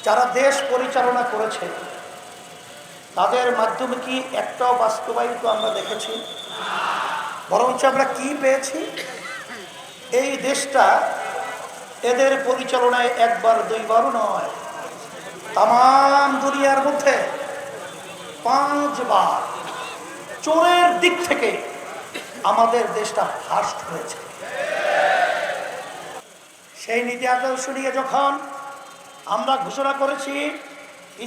যারা দেশ পরিচালনা করেছে তাদের মাধ্যমে কি একটাও বাস্তবায়িত আমরা দেখেছি? বরঞ্চ আমরা কি পেয়েছি? এই দেশটা এদের পরিচালনায় একবার দুইবারও নয়, তাম দুনিয়ার মধ্যে 5 বার চোরের দিক থেকে আমাদের দেশটা ফার্স্ট হয়েছে। সেই নীতি আদর্শ নিয়ে যখন আমরা ঘোষণা করেছি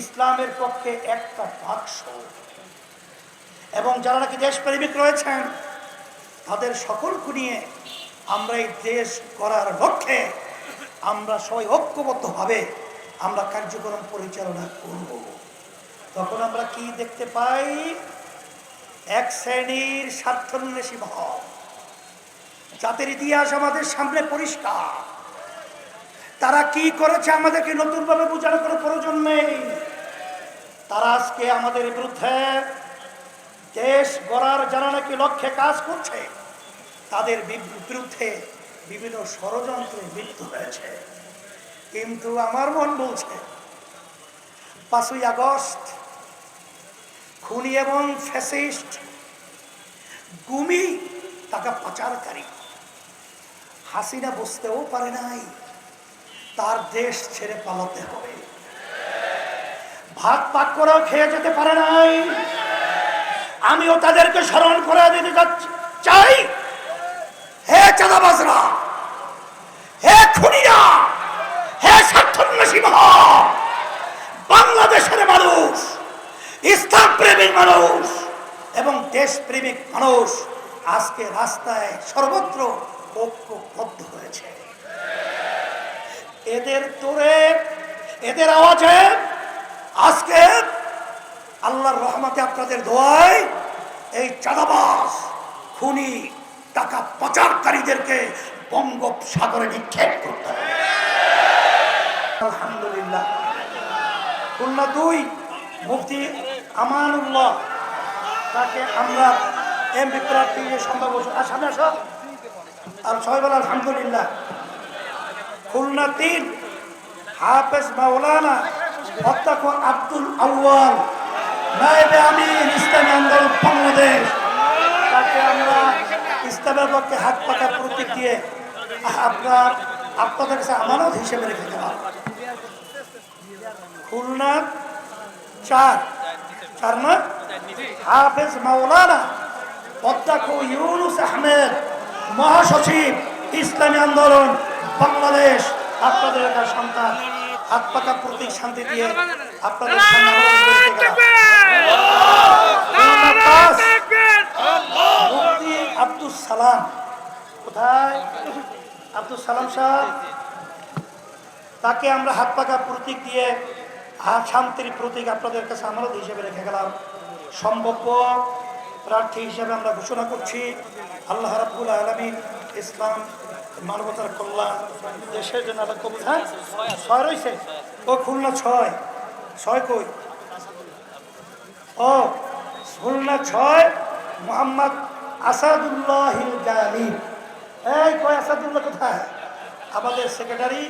ইসলামের পক্ষে একটা বাক্স, এবং যারা নাকি দেশপ্রেমিক রয়েছেন তাদের সকলকে নিয়ে আমরা এই দেশ করার লক্ষ্যে আমরা সবাই ঐক্যবদ্ধভাবে আমরা কার্যক্রম পরিচালনা করব, তখন আমরা কি দেখতে পাই? এক শ্রেণীর স্বার্থান্বেষী ভাব, জাতির ইতিহাস আমাদের সামনে পরিষ্কার। তারা কি করেছে আমাদেরকে নতুনভাবে বোঝানো কোনো প্রয়োজন নেই। তারা আজকে আমাদের বিরুদ্ধে দেশ গড়ার যারা নাকি লক্ষ্যে কাজ করছে তাদের বিরুদ্ধে বিভিন্ন ষড়যন্ত্রে লিপ্ত হয়েছে। কিন্তু আমার মন বলছে 5ই আগস্ট খুনি এবং ফ্যাসিস্ট গুমি টাকা পাচারকারী হাসিনা বুঝতেও পারে নাই তার দেশ ছেড়ে পালাতে হবে, ভাত পাক করেও খেয়ে যেতে পারে নাই। আমিও তাদেরকে স্মরণ করে দিতে চাই, হে চাঁদাবাজরা, হে খুনিরা, হে স্বার্থান্বেষী ভাব, বাংলাদেশের মানুষ, ইসলাম প্রেমিক মানুষ এবং দেশপ্রেমিক মানুষ আজকে রাস্তায় সর্বত্র ঐক্যবদ্ধ হয়েছে। এদের তোরে, এদের আওয়াজে আজকে আল্লাহর রহমতে আপনাদের দোয়ায় এই চাঁদাবাজ খুনি টাকা পাচারকারীদেরকে বঙ্গোপসাগরে নিক্ষেপ করতে হবে। আলহামদুলিল্লাহ। খুলনা 2 মুফতি আমানুল্লাহ, তাকে আমরা এমপি প্রার্থী সম্ভব সামনে আসো আর সবাই বলে আলহামদুলিল্লাহ। খুলনা 3 হাফেজ মাওলানা অধ্যক্ষ আব্দুল আউয়াল, নায়েবে আমির ইসলামী আন্দোলন বাংলাদেশ, তাকে আমরা ইসলামের পক্ষে হাত পাকা প্রতীক দিয়ে আপনাদের কাছে আমানত হিসেবে রেখে দেওয়া। খুলনা 4 না হাফেজ মাওলানা অধ্যক্ষ ইউনুস আহমেদ, মহাসচিব ইসলামী আন্দোলন বাংলাদেশ, আপনাদের একটা সন্তান হাত পাকা প্রতীক শান্তি দিয়ে আপনাদের মুফতি আব্দুল সালাম, কোথায় আব্দুল সালাম সাহেব, তাকে আমরা হাত পাকা প্রতীক দিয়ে শান্তির প্রতীক আপনাদের কাছে আমানত হিসেবে রেখে গেলাম। সম্ভাব্য প্রার্থী হিসেবে আমরা ঘোষণা করছি আল্লাহ রাব্বুল আলামিন ইসলাম মানবতার কল্যাণ দেশের জন্য আল্লাহ কবুল। হ্যাঁ 6 রয়েছে, ও খুলনা 6 কই? ও খুলনা 6 মোহাম্মদ আসাদুল্লাহিল গানি। এই কই আসাদুল্লাহ কোথায়? আমাদের সেক্রেটারি